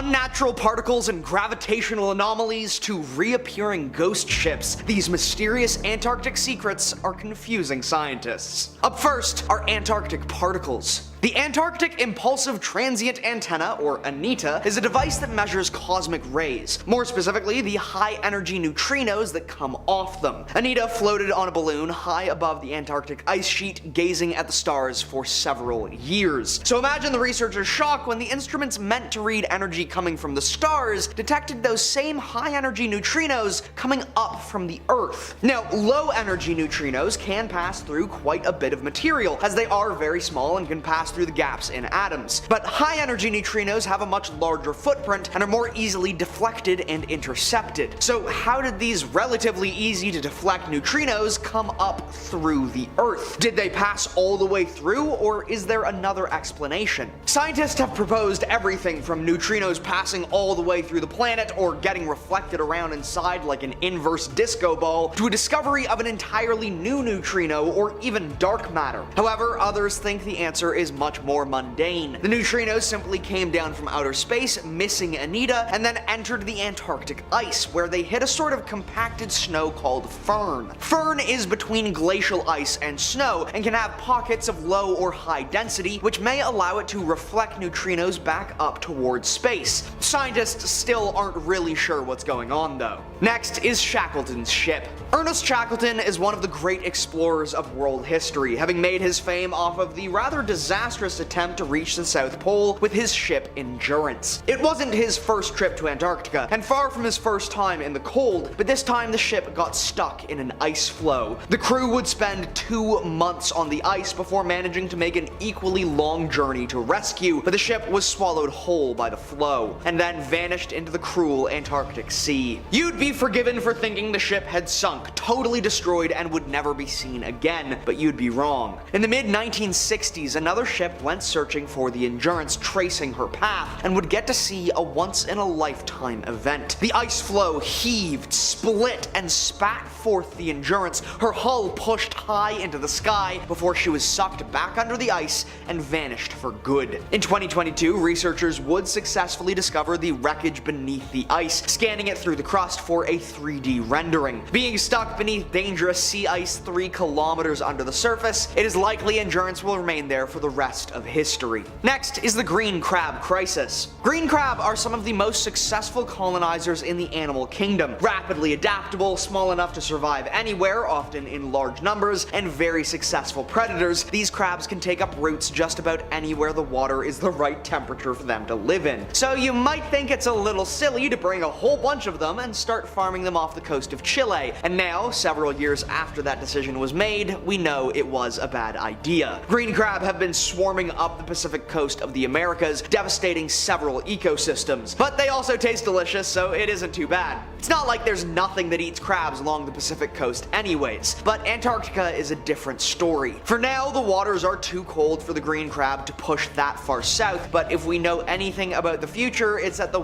unnatural particles and gravitational anomalies to reappearing ghost ships, these mysterious Antarctic secrets are confusing scientists. Up first are Antarctic particles. The Antarctic Impulsive Transient Antenna, or ANITA, is a device that measures cosmic rays, more specifically the high-energy neutrinos that come off them. ANITA floated on a balloon high above the Antarctic ice sheet, gazing at the stars for several years. So imagine the researchers' shock when the instruments meant to read energy coming from the stars detected those same high-energy neutrinos coming up from the Earth. Now, low-energy neutrinos can pass through quite a bit of material, as they are very small and can pass through the gaps in atoms. But high-energy neutrinos have a much larger footprint and are more easily deflected and intercepted. So how did these relatively easy to deflect neutrinos come up through the Earth? Did they pass all the way through, or is there another explanation? Scientists have proposed everything from neutrinos passing all the way through the planet or getting reflected around inside like an inverse disco ball, to a discovery of an entirely new neutrino or even dark matter. However, others think the answer is much more mundane. The neutrinos simply came down from outer space, missing ANITA, and then entered the Antarctic ice, where they hit a sort of compacted snow called firn. Firn is between glacial ice and snow, and can have pockets of low or high density, which may allow it to reflect neutrinos back up towards space. Scientists still aren't really sure what's going on though. Next is Shackleton's ship. Ernest Shackleton is one of the great explorers of world history, having made his fame off of the rather disastrous attempt to reach the South Pole with his ship Endurance. It wasn't his first trip to Antarctica, and far from his first time in the cold, but this time the ship got stuck in an ice floe. The crew would spend 2 months on the ice before managing to make an equally long journey to rescue, but the ship was swallowed whole by the floe, and then vanished into the cruel Antarctic Sea. You'd be forgiven for thinking the ship had sunk, totally destroyed, and would never be seen again, but you'd be wrong. In the mid-1960s, another ship went searching for the Endurance, tracing her path, and would get to see a once-in-a-lifetime event. The ice floe heaved, split, and spat forth the Endurance, her hull pushed high into the sky before she was sucked back under the ice and vanished for good. In 2022, researchers would successfully discover the wreckage beneath the ice, scanning it through the crust for a 3D rendering. Being stuck beneath dangerous sea ice 3 kilometers under the surface, it is likely Endurance will remain there for the rest of history. Next is the green crab crisis. Green crab are some of the most successful colonizers in the animal kingdom. Rapidly adaptable, small enough to survive anywhere, often in large numbers, and very successful predators, these crabs can take up roots just about anywhere the water is the right temperature for them to live in. So you might think it's a little silly to bring a whole bunch of them and start farming them off the coast of Chile, and now, several years after that decision was made, we know it was a bad idea. Green crab have been swarming up the Pacific coast of the Americas, devastating several ecosystems. But they also taste delicious, so it isn't too bad. It's not like there's nothing that eats crabs along the Pacific coast anyways, but Antarctica is a different story. For now, the waters are too cold for the green crab to push that far south, but if we know anything about the future, it's that the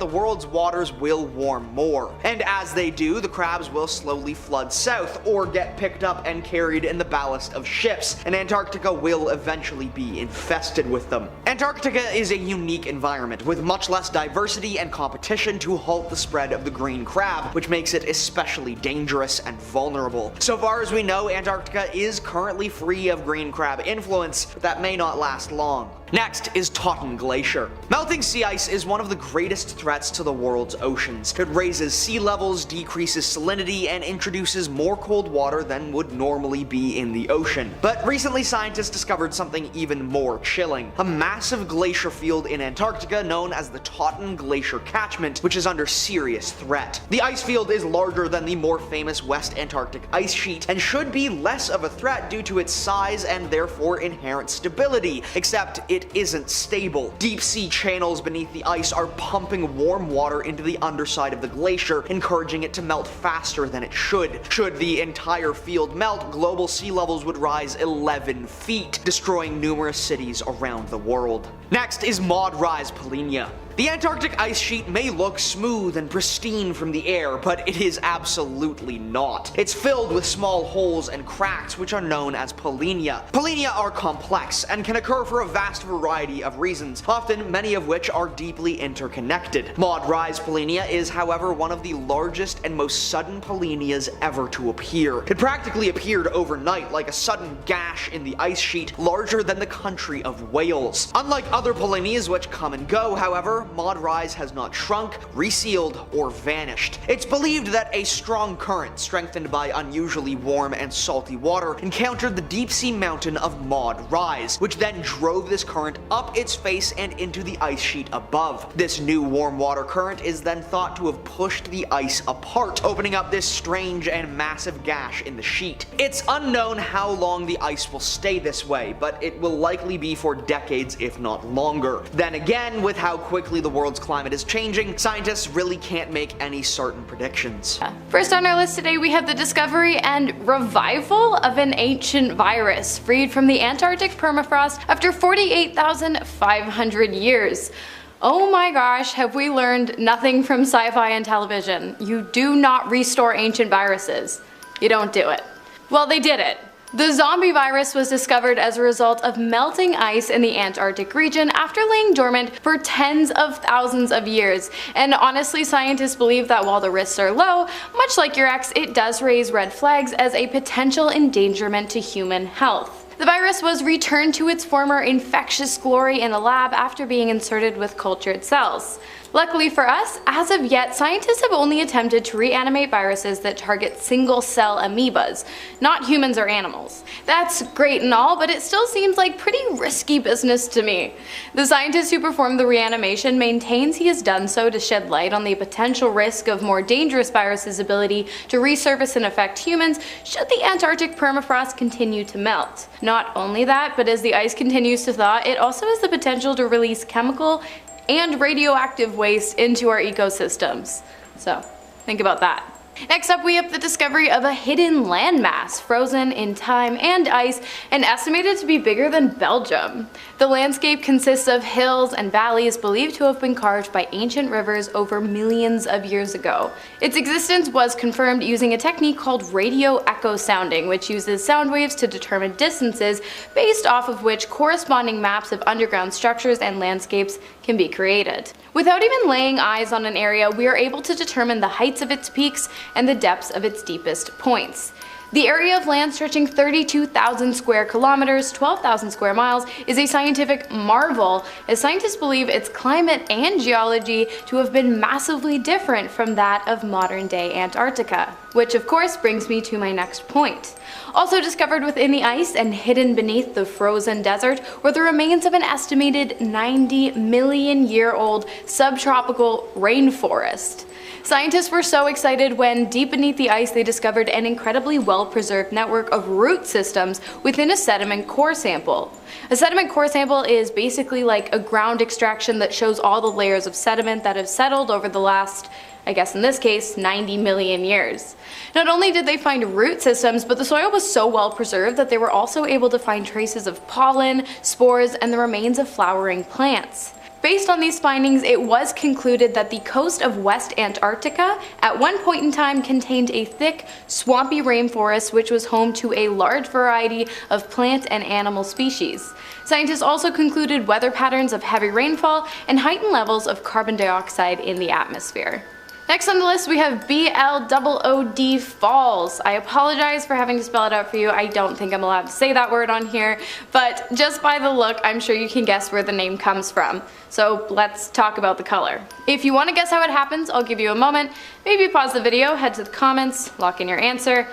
world's waters will warm more. And as they do, the crabs will slowly flood south, or get picked up and carried in the ballast of ships, and Antarctica will eventually be infested with them. Antarctica is a unique environment, with much less diversity and competition to halt the spread of the green crab, which makes it especially dangerous and vulnerable. So far as we know, Antarctica is currently free of green crab influence, but that may not last long. Next is Totten Glacier. Melting sea ice is one of the greatest threats to the world's oceans. It raises sea levels, decreases salinity, and introduces more cold water than would normally be in the ocean. But recently scientists discovered something even more chilling. A massive glacier field in Antarctica known as the Totten Glacier Catchment, which is under serious threat. The ice field is larger than the more famous West Antarctic ice sheet, and should be less of a threat due to its size and therefore inherent stability, except it isn't stable. Deep sea channels beneath the ice are pumping warm water into the underside of the glacier, encouraging it to melt faster than it should. Should the entire field melt, global sea levels would rise 11 feet, destroying numerous cities around the world. Next is Maud Rise Polynya. The Antarctic ice sheet may look smooth and pristine from the air, but it is absolutely not. It's filled with small holes and cracks which are known as polynya. Polynya are complex and can occur for a vast variety of reasons, often many of which are deeply interconnected. Maud-Rise polynya is, however, one of the largest and most sudden polynyas ever to appear. It practically appeared overnight, like a sudden gash in the ice sheet larger than the country of Wales. Unlike other polynyas which come and go, however, Maud-Rise has not shrunk, resealed, or vanished. It's believed that a strong current, strengthened by unusually warm and salty water, encountered the deep-sea mountain of Maud-Rise, which then drove this current up its face and into the ice sheet above. This new warm water current is then thought to have pushed the ice apart, opening up this strange and massive gash in the sheet. It's unknown how long the ice will stay this way, but it will likely be for decades if not longer. Then again, with how quickly the world's climate is changing, scientists really can't make any certain predictions. First on our list today we have the discovery and revival of an ancient virus freed from the Antarctic permafrost after 48,500 years. Oh my gosh, have we learned nothing from sci-fi and television? You do not restore ancient viruses. You don't do it. Well, they did it. The zombie virus was discovered as a result of melting ice in the Antarctic region after laying dormant for tens of thousands of years. And honestly, scientists believe that while the risks are low, much like your ex, it does raise red flags as a potential endangerment to human health. The virus was returned to its former infectious glory in a lab after being inserted with cultured cells. Luckily for us, as of yet, scientists have only attempted to reanimate viruses that target single-cell amoebas, not humans or animals. That's great and all, but it still seems like pretty risky business to me. The scientist who performed the reanimation maintains he has done so to shed light on the potential risk of more dangerous viruses' ability to resurface and affect humans should the Antarctic permafrost continue to melt. Not only that, but as the ice continues to thaw, it also has the potential to release chemical and radioactive waste into our ecosystems. So, think about that. Next up, we have the discovery of a hidden landmass, frozen in time and ice, and estimated to be bigger than Belgium. The landscape consists of hills and valleys believed to have been carved by ancient rivers over millions of years ago. Its existence was confirmed using a technique called radio echo sounding, which uses sound waves to determine distances, based off of which corresponding maps of underground structures and landscapes can be created. Without even laying eyes on an area, we are able to determine the heights of its peaks and the depths of its deepest points. The area of land stretching 32,000 square kilometers, 12,000 square miles, is a scientific marvel, as scientists believe its climate and geology to have been massively different from that of modern-day Antarctica. Which of course brings me to my next point. Also discovered within the ice and hidden beneath the frozen desert were the remains of an estimated 90 million year old subtropical rainforest. Scientists were so excited when, deep beneath the ice, they discovered an incredibly well-preserved network of root systems within a sediment core sample. A sediment core sample is basically like a ground extraction that shows all the layers of sediment that have settled over the last, I guess in this case, 90 million years. Not only did they find root systems, but the soil was so well preserved that they were also able to find traces of pollen, spores, and the remains of flowering plants. Based on these findings, it was concluded that the coast of West Antarctica at one point in time contained a thick, swampy rainforest which was home to a large variety of plant and animal species. Scientists also concluded weather patterns of heavy rainfall and heightened levels of carbon dioxide in the atmosphere. Next on the list we have BLOOD Falls. I apologize for having to spell it out for you. I don't think I'm allowed to say that word on here, but just by the look, I'm sure you can guess where the name comes from. So let's talk about the color. If you want to guess how it happens, I'll give you a moment. Maybe pause the video, head to the comments, lock in your answer.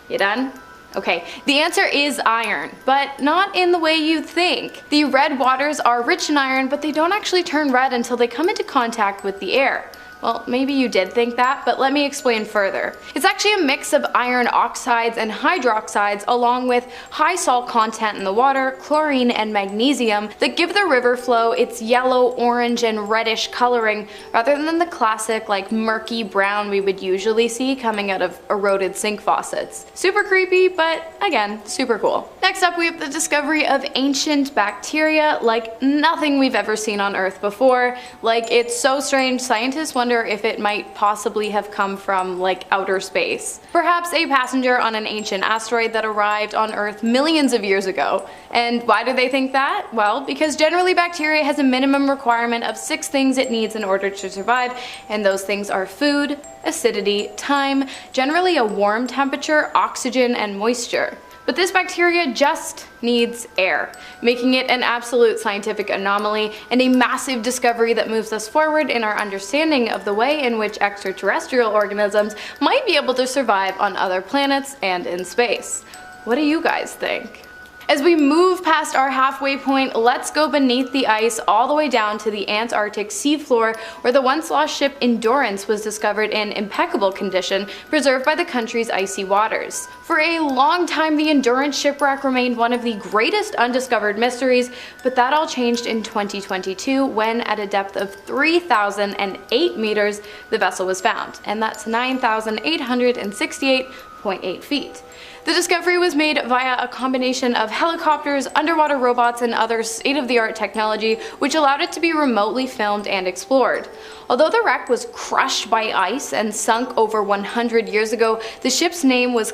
You done? Okay, the answer is iron, but not in the way you'd think. The red waters are rich in iron, but they don't actually turn red until they come into contact with the air. Well, maybe you did think that, but let me explain further. It's actually a mix of iron oxides and hydroxides along with high salt content in the water, chlorine and magnesium that give the river flow its yellow, orange and reddish coloring rather than the classic like murky brown we would usually see coming out of eroded sink faucets. Super creepy, but again, super cool. Next up we have the discovery of ancient bacteria like nothing we've ever seen on Earth before. Like, it's so strange, scientists wonder if it might possibly have come from like outer space. Perhaps a passenger on an ancient asteroid that arrived on Earth millions of years ago. And why do they think that? Well, because generally bacteria has a minimum requirement of 6 things it needs in order to survive, and those things are food, acidity, time, generally a warm temperature, oxygen, and moisture. But this bacteria just needs air, making it an absolute scientific anomaly and a massive discovery that moves us forward in our understanding of the way in which extraterrestrial organisms might be able to survive on other planets and in space. What do you guys think? As we move past our halfway point, let's go beneath the ice all the way down to the Antarctic seafloor, where the once lost ship Endurance was discovered in impeccable condition, preserved by the country's icy waters. For a long time, the Endurance shipwreck remained one of the greatest undiscovered mysteries, but that all changed in 2022 when, at a depth of 3,008 meters, the vessel was found, and that's 9,868.8 feet. The discovery was made via a combination of helicopters, underwater robots, and other state-of-the-art technology, which allowed it to be remotely filmed and explored. Although the wreck was crushed by ice and sunk over 100 years ago, the ship's name was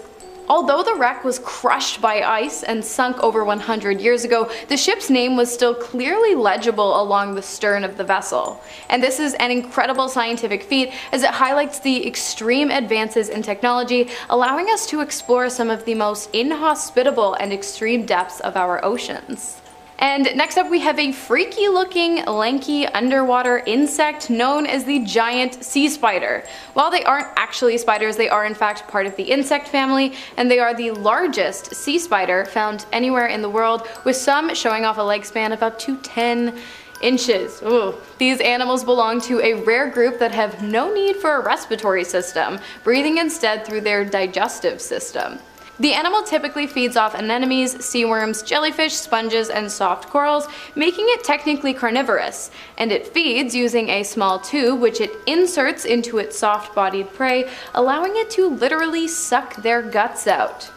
still clearly legible along the stern of the vessel. And this is an incredible scientific feat as it highlights the extreme advances in technology, allowing us to explore some of the most inhospitable and extreme depths of our oceans. And next up we have a freaky looking, lanky underwater insect known as the giant sea spider. While they aren't actually spiders, they are in fact part of the insect family, and they are the largest sea spider found anywhere in the world, with some showing off a leg span of up to 10 inches. Ooh. These animals belong to a rare group that have no need for a respiratory system, breathing instead through their digestive system. The animal typically feeds off anemones, seaworms, jellyfish, sponges, and soft corals, making it technically carnivorous, and it feeds using a small tube which it inserts into its soft-bodied prey, allowing it to literally suck their guts out.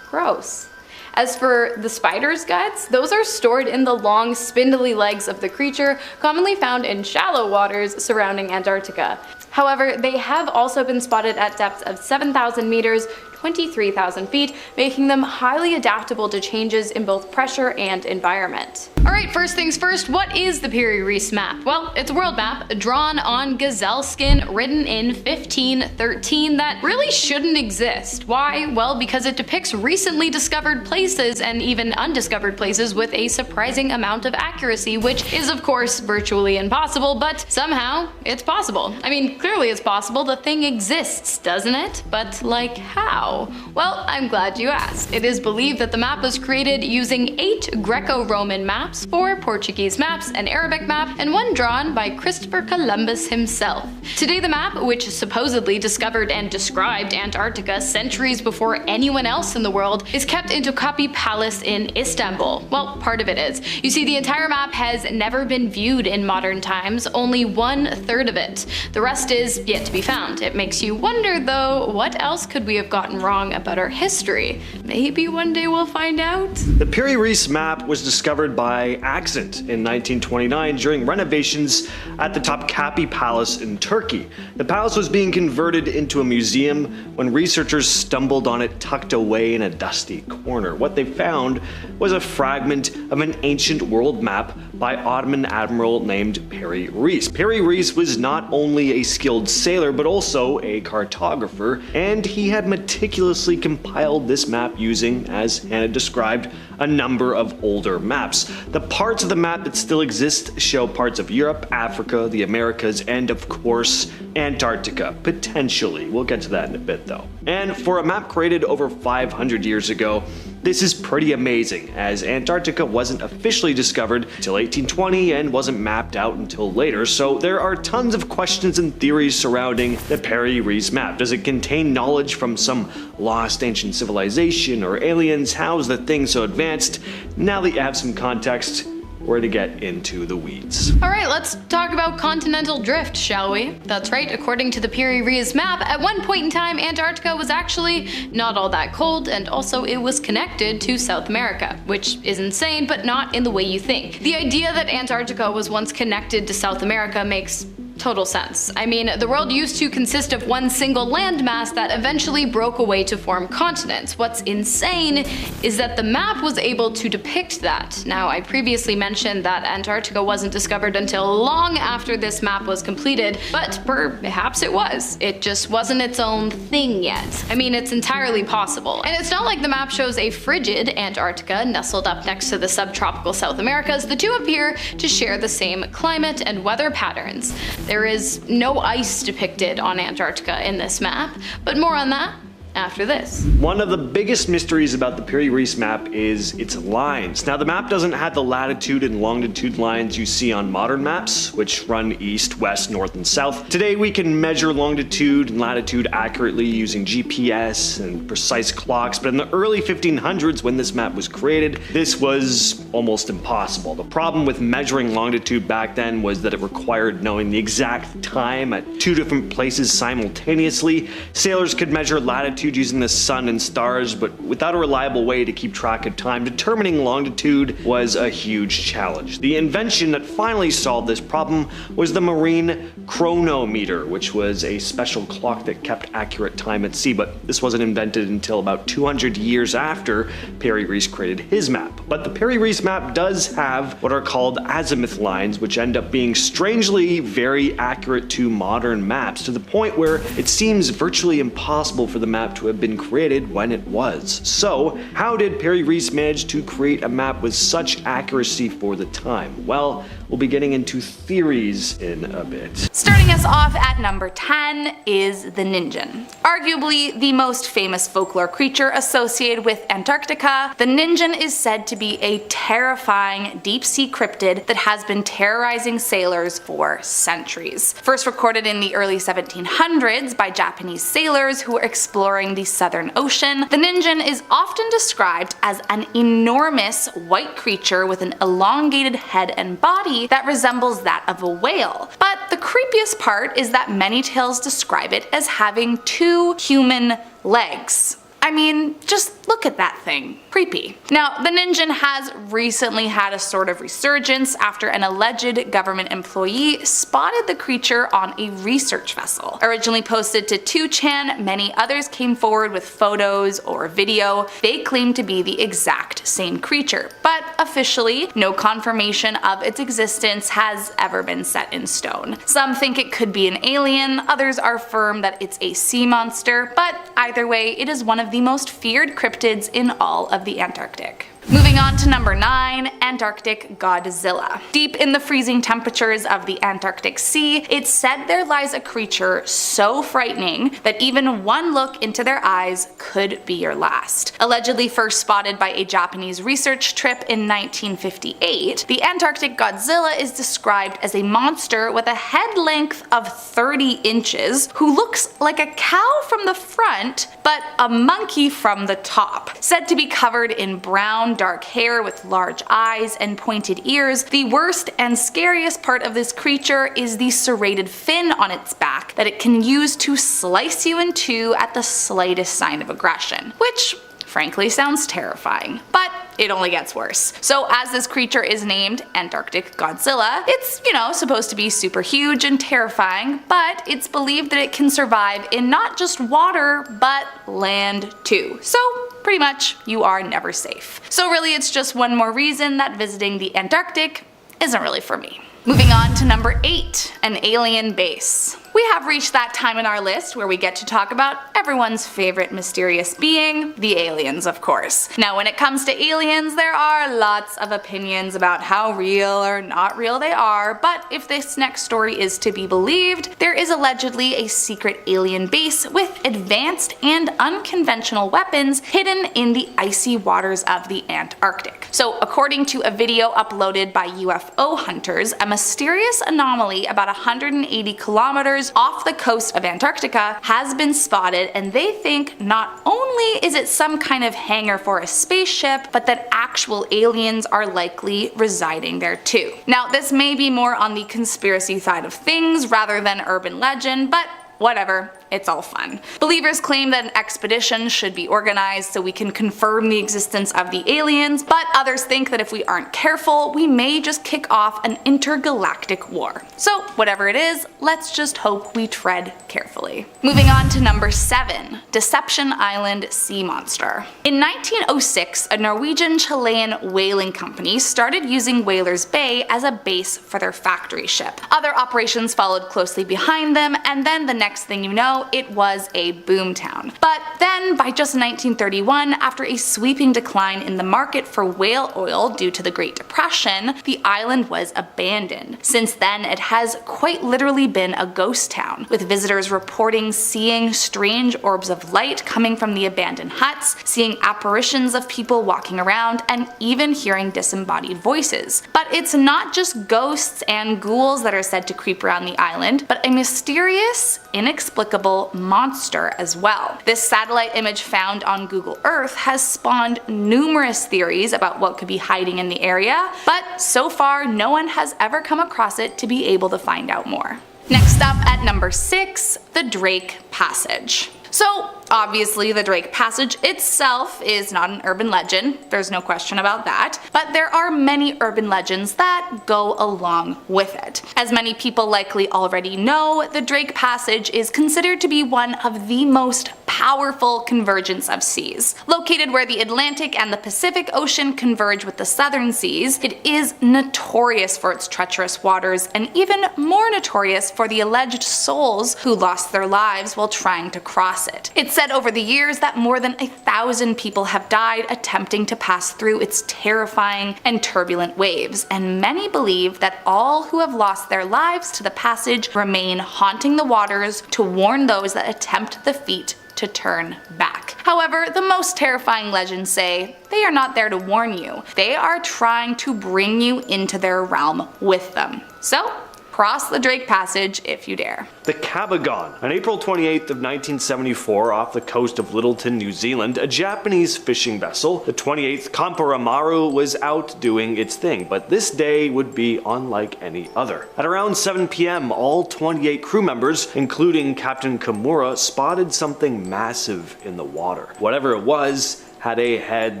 Gross. As for the spider's guts, those are stored in the long, spindly legs of the creature, commonly found in shallow waters surrounding Antarctica. However, they have also been spotted at depths of 7,000 meters, 23,000 feet, making them highly adaptable to changes in both pressure and environment. Alright, first things first, what is the Perryree map? Well, it's a world map drawn on gazelle skin, written in 1513, that really shouldn't exist. Why? Well, because it depicts recently discovered places and even undiscovered places with a surprising amount of accuracy, which is of course virtually impossible, but somehow it's possible. I mean, clearly it's possible, the thing exists, doesn't it? But like, how? Well, I'm glad you asked. It is believed that the map was created using 8 Greco-Roman maps, 4 Portuguese maps, an Arabic map, and 1 drawn by Christopher Columbus himself. Today the map, which supposedly discovered and described Antarctica centuries before anyone else in the world, is kept in Topkapi Palace in Istanbul. Well, part of it is. You see, the entire map has never been viewed in modern times, only 1/3 of it. The rest is yet to be found. It makes you wonder though, what else could we have gotten wrong about our history? Maybe one day we'll find out? The Perryree map was discovered by accident in 1929 during renovations at the Topkapi Palace in Turkey. The palace was being converted into a museum when researchers stumbled on it tucked away in a dusty corner. What they found was a fragment of an ancient world map by Ottoman admiral named Perryree. Perryree was not only a skilled sailor but also a cartographer, and he had meticulously compiled this map using, as Hannah described, a number of older maps. The parts of the map that still exist show parts of Europe, Africa, the Americas, and of course, Antarctica, potentially. We'll get to that in a bit though. And for a map created over 500 years ago, This is pretty amazing, as Antarctica wasn't officially discovered until 1820 and wasn't mapped out until later, so there are tons of questions and theories surrounding the Perryree map. Does it contain knowledge from some lost ancient civilization or aliens? How's the thing so advanced? Now that you have some context, we're to get into the weeds. Alright, let's talk about continental drift, shall we? That's right, according to the Perryree map, at one point in time Antarctica was actually not all that cold, and also it was connected to South America, which is insane, but not in the way you think. The idea that Antarctica was once connected to South America makes total sense. I mean, the world used to consist of one single landmass that eventually broke away to form continents. What's insane is that the map was able to depict that. Now, I previously mentioned that Antarctica wasn't discovered until long after this map was completed, but perhaps it was. It just wasn't its own thing yet. I mean, it's entirely possible. And it's not like the map shows a frigid Antarctica nestled up next to the subtropical South Americas. The two appear to share the same climate and weather patterns. There is no ice depicted on Antarctica in this map, but more on that after this. One of the biggest mysteries about the Perryree map is its lines. Now, the map doesn't have the latitude and longitude lines you see on modern maps, which run east, west, north, and south. Today, we can measure longitude and latitude accurately using GPS and precise clocks, but in the early 1500s, when this map was created, this was almost impossible. The problem with measuring longitude back then was that it required knowing the exact time at two different places simultaneously. Sailors could measure latitude using the sun and stars, but without a reliable way to keep track of time, determining longitude was a huge challenge. The invention that finally solved this problem was the marine chronometer, which was a special clock that kept accurate time at sea, but this wasn't invented until about 200 years after Perryree created his map. But the Perryree map does have what are called azimuth lines, which end up being strangely very accurate to modern maps, to the point where it seems virtually impossible for the map to have been created when it was. So, how did Perryree manage to create a map with such accuracy for the time? Well, we'll be getting into theories in a bit. Starting us off at number 10 is the Ningen. Arguably the most famous folklore creature associated with Antarctica, the Ningen is said to be a terrifying deep-sea cryptid that has been terrorizing sailors for centuries. First recorded in the early 1700s by Japanese sailors who were exploring the Southern Ocean, the Ningen is often described as an enormous white creature with an elongated head and body that resembles that of a whale. But the creepiest part is that many tales describe it as having 2 human legs. I mean, just look at that thing. Creepy. Now, the Ningen has recently had a sort of resurgence after an alleged government employee spotted the creature on a research vessel. Originally posted to 2chan, many others came forward with photos or video. They claim to be the exact same creature, but officially, no confirmation of its existence has ever been set in stone. Some think it could be an alien, others are firm that it's a sea monster, but either way, it is one of the most feared cryptids in all of the Antarctic. Moving on to number 9, Antarctic Godzilla. Deep in the freezing temperatures of the Antarctic Sea, it's said there lies a creature so frightening that even one look into their eyes could be your last. Allegedly first spotted by a Japanese research trip in 1958, the Antarctic Godzilla is described as a monster with a head length of 30 inches who looks like a cow from the front but a monkey from the top. Said to be covered in brown dark hair with large eyes and pointed ears, the worst and scariest part of this creature is the serrated fin on its back that it can use to slice you in two at the slightest sign of aggression, which frankly sounds terrifying. But it only gets worse. So as this creature is named Antarctic Godzilla, it's, supposed to be super huge and terrifying, but it's believed that it can survive in not just water, but land too. So pretty much you are never safe. So really it's just one more reason that visiting the Antarctic isn't really for me. Moving on to number 8, an alien base. We have reached that time in our list where we get to talk about everyone's favorite mysterious being, the aliens, of course. Now, when it comes to aliens, there are lots of opinions about how real or not real they are, but if this next story is to be believed, there is allegedly a secret alien base with advanced and unconventional weapons hidden in the icy waters of the Antarctic. So, according to a video uploaded by UFO hunters, a mysterious anomaly about 180 kilometers off the coast of Antarctica has been spotted, and they think not only is it some kind of hangar for a spaceship, but that actual aliens are likely residing there too. Now, this may be more on the conspiracy side of things rather than urban legend, but whatever, it's all fun. Believers claim that an expedition should be organized so we can confirm the existence of the aliens, but others think that if we aren't careful, we may just kick off an intergalactic war. So whatever it is, let's just hope we tread carefully. Moving on to number 7, Deception Island Sea Monster. In 1906, a Norwegian-Chilean whaling company started using Whalers Bay as a base for their factory ship. Other operations followed closely behind them, and then the next thing you know, it was a boomtown. But then, by just 1931, after a sweeping decline in the market for whale oil due to the Great Depression, the island was abandoned. Since then, it has quite literally been a ghost town, with visitors reporting seeing strange orbs of light coming from the abandoned huts, seeing apparitions of people walking around, and even hearing disembodied voices. But it's not just ghosts and ghouls that are said to creep around the island, but a mysterious, inexplicable monster as well. This satellite image found on Google Earth has spawned numerous theories about what could be hiding in the area, but so far no one has ever come across it to be able to find out more. Next up at number 6, the Drake Passage. So obviously the Drake Passage itself is not an urban legend, there's no question about that, but there are many urban legends that go along with it. As many people likely already know, the Drake Passage is considered to be one of the most powerful convergence of seas. Located where the Atlantic and the Pacific Ocean converge with the southern seas, it is notorious for its treacherous waters, and even more notorious for the alleged souls who lost their lives while trying to cross it. It's said over the years that more than 1,000 people have died attempting to pass through its terrifying and turbulent waves, and many believe that all who have lost their lives to the passage remain haunting the waters to warn those that attempt the feat to turn back. However, the most terrifying legends say they are not there to warn you, they are trying to bring you into their realm with them. So, cross the Drake Passage if you dare. The Cagon. On April 28th of 1974, off the coast of Littleton, New Zealand, a Japanese fishing vessel, the 28th Kamparamaru, was out doing its thing, but this day would be unlike any other. At around 7 p.m., all 28 crew members, including Captain Kimura, spotted something massive in the water. Whatever it was, had a head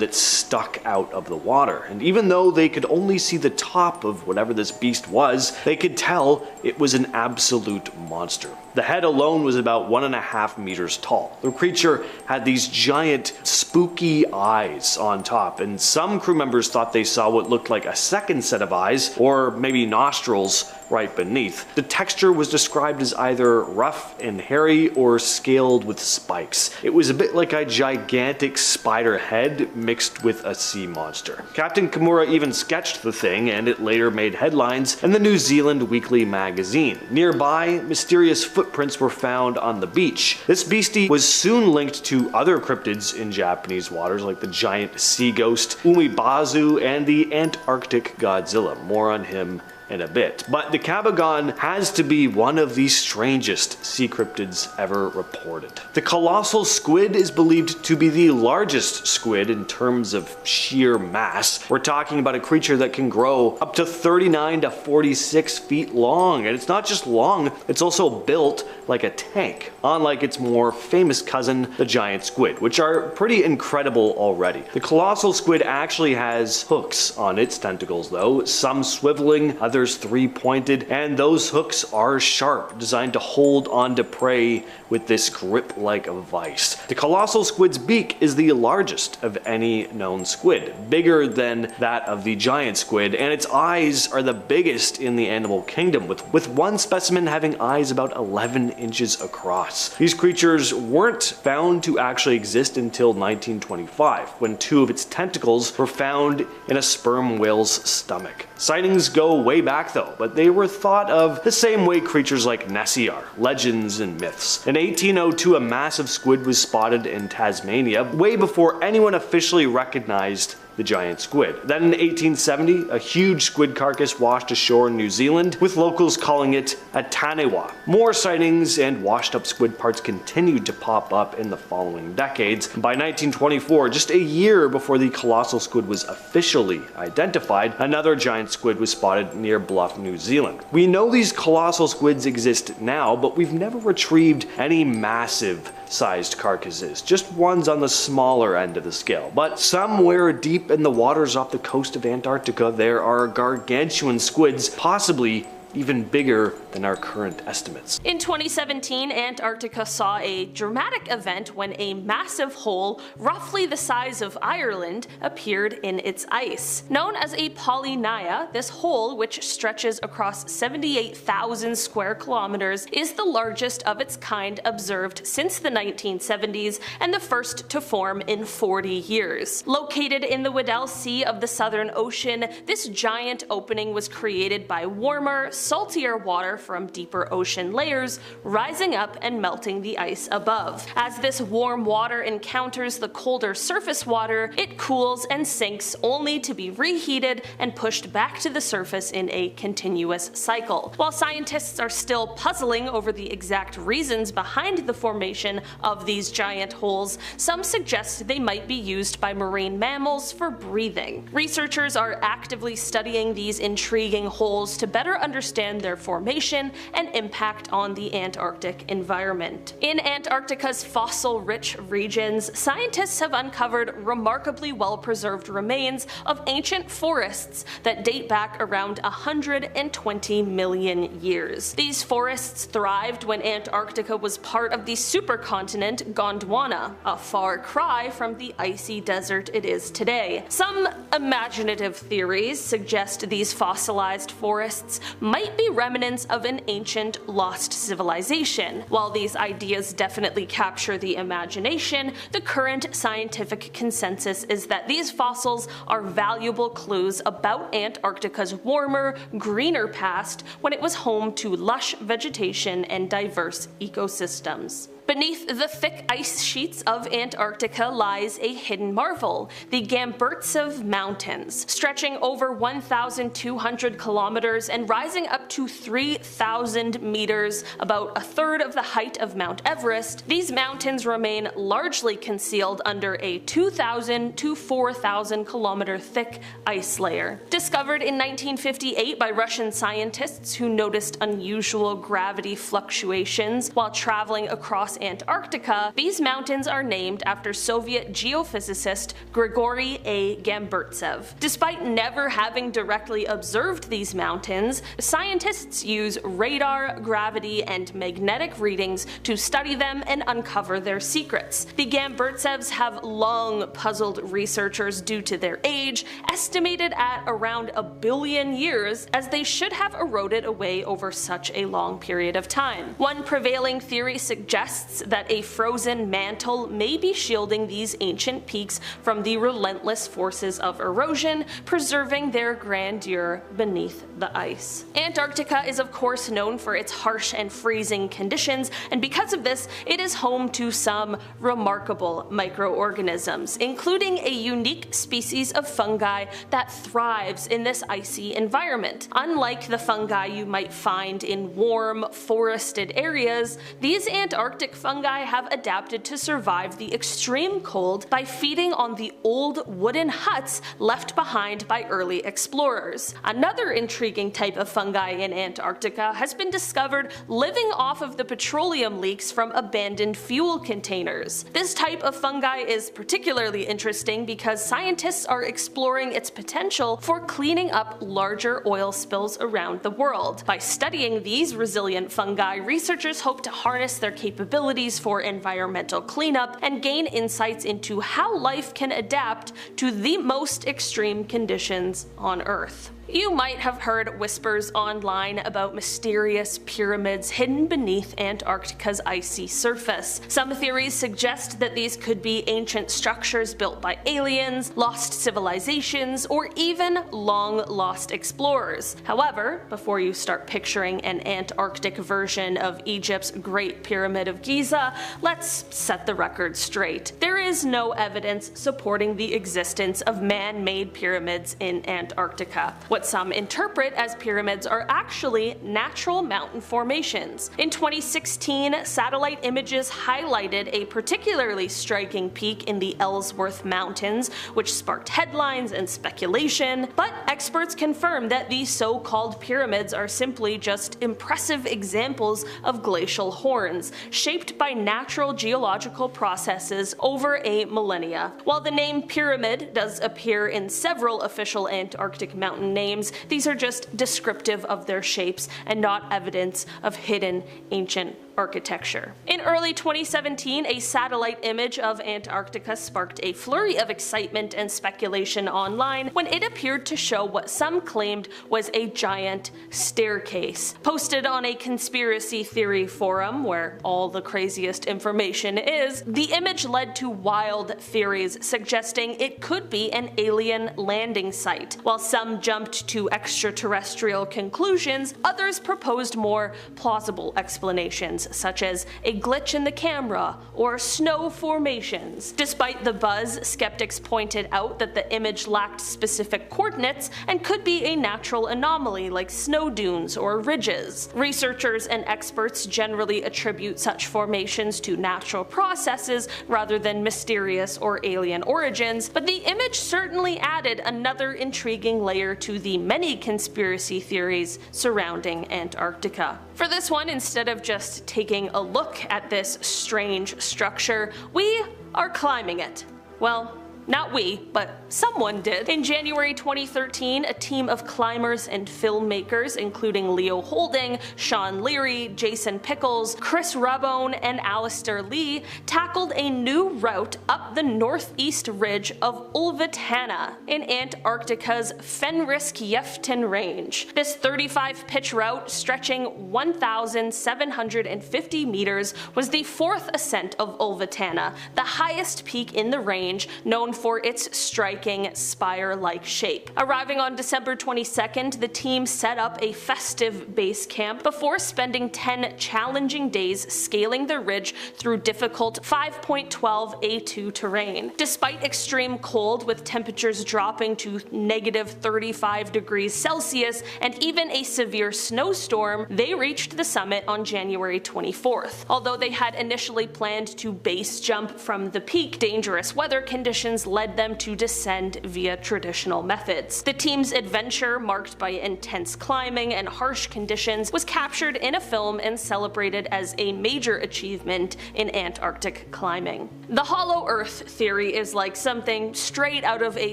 that stuck out of the water, and even though they could only see the top of whatever this beast was, they could tell it was an absolute monster. The head alone was about 1.5 meters tall. The creature had these giant, spooky eyes on top, and some crew members thought they saw what looked like a second set of eyes, or maybe nostrils, right beneath. The texture was described as either rough and hairy or scaled with spikes. It was a bit like a gigantic spider head mixed with a sea monster. Captain Kimura even sketched the thing, and it later made headlines in the New Zealand Weekly magazine. Nearby, mysterious footprints were found on the beach. This beastie was soon linked to other cryptids in Japanese waters like the giant sea ghost, Umibazu, and the Antarctic Godzilla. More on him in a bit. But the Cagon has to be one of the strangest sea cryptids ever reported. The colossal squid is believed to be the largest squid in terms of sheer mass. We're talking about a creature that can grow up to 39 to 46 feet long, and it's not just long, it's also built like a tank, unlike its more famous cousin, the giant squid, which are pretty incredible already. The colossal squid actually has hooks on its tentacles though, some swiveling, others there's 3 pointed, and those hooks are sharp, designed to hold onto prey with this grip-like vice. The colossal squid's beak is the largest of any known squid, bigger than that of the giant squid, and its eyes are the biggest in the animal kingdom, with one specimen having eyes about 11 inches across. These creatures weren't found to actually exist until 1925, when 2 of its tentacles were found in a sperm whale's stomach. Sightings go way back though, but they were thought of the same way creatures like Nessie are, legends and myths. In 1802, a massive squid was spotted in Tasmania, way before anyone officially recognized the giant squid. Then in 1870, a huge squid carcass washed ashore in New Zealand, with locals calling it a tanewa. More sightings and washed up squid parts continued to pop up in the following decades. By 1924, just a year before the colossal squid was officially identified, another giant squid was spotted near Bluff, New Zealand. We know these colossal squids exist now, but we've never retrieved any massive sized carcasses, just ones on the smaller end of the scale. But somewhere deep in the waters off the coast of Antarctica, there are gargantuan squids, possibly even bigger than our current estimates. In 2017, Antarctica saw a dramatic event when a massive hole, roughly the size of Ireland, appeared in its ice. Known as a Polya, this hole, which stretches across 78,000 square kilometers, is the largest of its kind observed since the 1970s and the first to form in 40 years. Located in the Weddell Sea of the Southern Ocean, this giant opening was created by warmer, saltier water from deeper ocean layers rising up and melting the ice above. As this warm water encounters the colder surface water, it cools and sinks only to be reheated and pushed back to the surface in a continuous cycle. While scientists are still puzzling over the exact reasons behind the formation of these giant holes, some suggest they might be used by marine mammals for breathing. Researchers are actively studying these intriguing holes to better understand their formation and impact on the Antarctic environment. In Antarctica's fossil-rich regions, scientists have uncovered remarkably well-preserved remains of ancient forests that date back around 120 million years. These forests thrived when Antarctica was part of the supercontinent Gondwana, a far cry from the icy desert it is today. Some imaginative theories suggest these fossilized forests might be remnants of an ancient lost civilization. While these ideas definitely capture the imagination, the current scientific consensus is that these fossils are valuable clues about Antarctica's warmer, greener past when it was home to lush vegetation and diverse ecosystems. Beneath the thick ice sheets of Antarctica lies a hidden marvel, the Gamburtsev Mountains. Stretching over 1,200 kilometers and rising up to 3,000 meters, about a third of the height of Mount Everest, these mountains remain largely concealed under a 2,000 to 4,000 kilometer thick ice layer. Discovered in 1958 by Russian scientists who noticed unusual gravity fluctuations while traveling across Antarctica, these mountains are named after Soviet geophysicist Grigory A. Gamburtsev. Despite never having directly observed these mountains, scientists use radar, gravity, and magnetic readings to study them and uncover their secrets. The Gamburtsevs have long puzzled researchers due to their age, estimated at around 1 billion years, as they should have eroded away over such a long period of time. One prevailing theory suggests that a frozen mantle may be shielding these ancient peaks from the relentless forces of erosion, preserving their grandeur beneath the ice. Antarctica is of course known for its harsh and freezing conditions, and because of this, it is home to some remarkable microorganisms, including a unique species of fungi that thrives in this icy environment. Unlike the fungi you might find in warm, forested areas, these Antarctic Antarctic fungi have adapted to survive the extreme cold by feeding on the old wooden huts left behind by early explorers. Another intriguing type of fungi in Antarctica has been discovered living off of the petroleum leaks from abandoned fuel containers. This type of fungi is particularly interesting because scientists are exploring its potential for cleaning up larger oil spills around the world. By studying these resilient fungi, researchers hope to harness their capabilities for environmental cleanup and gain insights into how life can adapt to the most extreme conditions on Earth. You might have heard whispers online about mysterious pyramids hidden beneath Antarctica's icy surface. Some theories suggest that these could be ancient structures built by aliens, lost civilizations, or even long-lost explorers. However, before you start picturing an Antarctic version of Egypt's Great Pyramid of Giza, let's set the record straight. There is no evidence supporting the existence of man-made pyramids in Antarctica. What some interpret as pyramids are actually natural mountain formations. In 2016, satellite images highlighted a particularly striking peak in the Ellsworth Mountains, which sparked headlines and speculation, but experts confirm that these so-called pyramids are simply just impressive examples of glacial horns, shaped by natural geological processes over a millennia. While the name pyramid does appear in several official Antarctic mountain names, these are just descriptive of their shapes and not evidence of hidden ancient architecture. In early 2017, a satellite image of Antarctica sparked a flurry of excitement and speculation online when it appeared to show what some claimed was a giant staircase. Posted on a conspiracy theory forum where all the craziest information is, the image led to wild theories suggesting it could be an alien landing site. While some jumped to extraterrestrial conclusions, others proposed more plausible explanations, such as a glitch in the camera or snow formations. Despite the buzz, skeptics pointed out that the image lacked specific coordinates and could be a natural anomaly like snow dunes or ridges. Researchers and experts generally attribute such formations to natural processes rather than mysterious or alien origins, but the image certainly added another intriguing layer to the many conspiracy theories surrounding Antarctica. For this one, instead of just taking a look at this strange structure, we are climbing it. Well, not we, but someone did. In January 2013, a team of climbers and filmmakers, including Leo Holding, Sean Leary, Jason Pickles, Chris Rabone, and Alistair Lee, tackled a new route up the northeast ridge of Vatana in Antarctica's Fenrisk-Jeften Range. This 35-pitch route, stretching 1,750 meters, was the fourth ascent of Vatana, the highest peak in the range, known for its striking spire-like shape. Arriving on December 22nd, the team set up a festive base camp before spending 10 challenging days scaling the ridge through difficult 5.12 A2 terrain. Despite extreme cold, with temperatures dropping to -35 degrees Celsius and even a severe snowstorm, they reached the summit on January 24th. Although they had initially planned to base jump from the peak, dangerous weather conditions led them to descend via traditional methods. The team's adventure, marked by intense climbing and harsh conditions, was captured in a film and celebrated as a major achievement in Antarctic climbing. The Hollow Earth theory is like something straight out of a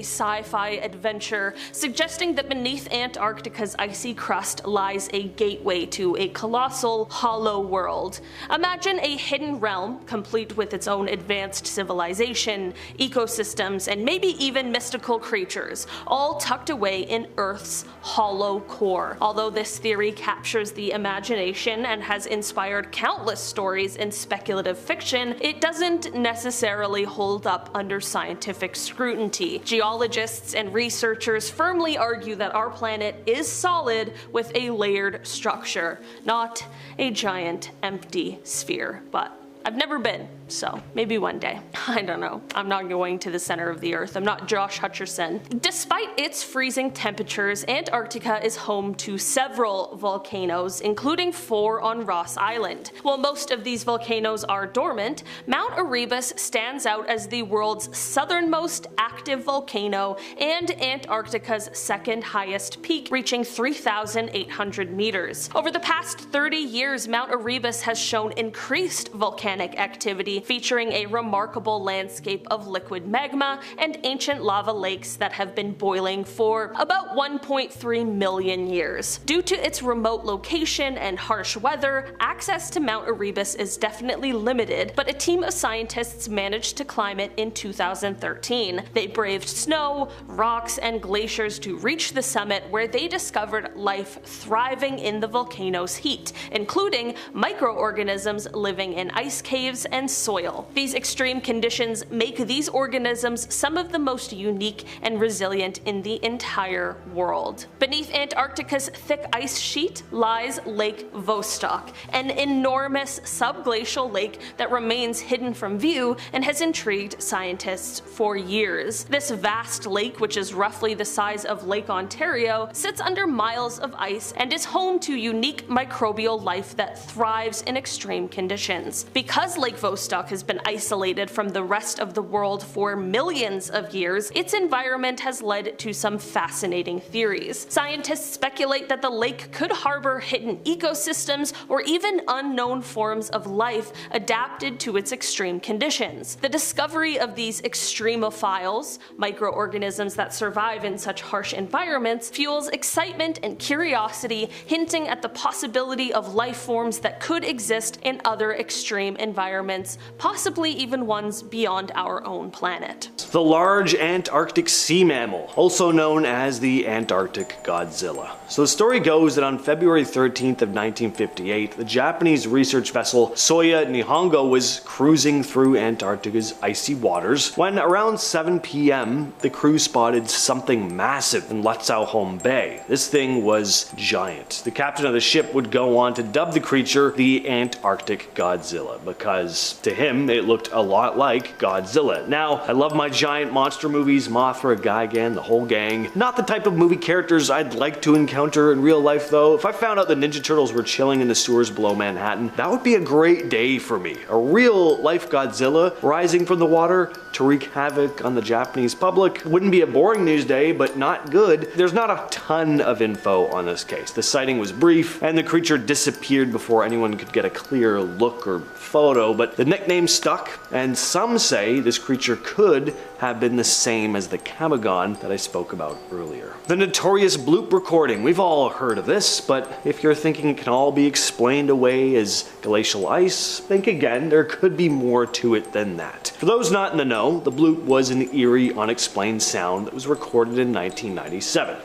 sci-fi adventure, suggesting that beneath Antarctica's icy crust lies a gateway to a colossal, hollow world. Imagine a hidden realm, complete with its own advanced civilization, ecosystems, and maybe even mystical creatures, all tucked away in Earth's hollow core. Although this theory captures the imagination and has inspired countless stories in speculative fiction, it doesn't necessarily hold up under scientific scrutiny. Geologists and researchers firmly argue that our planet is solid with a layered structure, not a giant empty sphere. But I've never been, So maybe one day. I don't know. I'm not going to the center of the earth. I'm not Josh Hutcherson. Despite its freezing temperatures, Antarctica is home to several volcanoes, including 4 on Ross Island. While most of these volcanoes are dormant, Mount Arabus stands out as the world's southernmost active volcano and Antarctica's second highest peak, reaching 3,800 meters. Over the past 30 years, Mount Arabus has shown increased volcanic activity, featuring a remarkable landscape of liquid magma and ancient lava lakes that have been boiling for about 1.3 million years. Due to its remote location and harsh weather, access to Mount Arabus is definitely limited, but a team of scientists managed to climb it in 2013. They braved snow, rocks, and glaciers to reach the summit, where they discovered life thriving in the volcano's heat, including microorganisms living in ice caves and soil. These extreme conditions make these organisms some of the most unique and resilient in the entire world. Beneath Antarctica's thick ice sheet lies Lake Vostok, an enormous subglacial lake that remains hidden from view and has intrigued scientists for years. This vast lake, which is roughly the size of Lake Ontario, sits under miles of ice and is home to unique microbial life that thrives in extreme conditions. Because Lake Vostok has been isolated from the rest of the world for millions of years, its environment has led to some fascinating theories. Scientists speculate that the lake could harbor hidden ecosystems or even unknown forms of life adapted to its extreme conditions. The discovery of these extremophiles, microorganisms that survive in such harsh environments, fuels excitement and curiosity, hinting at the possibility of life forms that could exist in other extreme environments, possibly even ones beyond our own planet. The large Antarctic sea mammal, also known as the Antarctic Godzilla. So the story goes that on February 13th of 1958, the Japanese research vessel Soya Nihongo was cruising through Antarctica's icy waters when around 7 p.m. the crew spotted something massive in Lutzow Bay. This thing was giant. The captain of the ship would go on to dub the creature the Antarctic Godzilla because to him it looked a lot like Godzilla. Now, I love my giant monster movies, Mothra, Gigan, the whole gang. Not the type of movie characters I'd like to encounter in real life though. If I found out the Ninja Turtles were chilling in the sewers below Manhattan, that would be a great day for me. A real life Godzilla rising from the water to wreak havoc on the Japanese public. Wouldn't be a boring news day, but not good. There's not a ton of info on this case. The sighting was brief, and the creature disappeared before anyone could get a clear look or photo, but the nickname stuck, and some say this creature could have been the same as the Cagon that I spoke about earlier. The notorious bloop recording. We've all heard of this, but if you're thinking it can all be explained away as glacial ice, think again, there could be more to it than that. For those not in the know, the bloop was an eerie, unexplained sound that was recorded in 1997.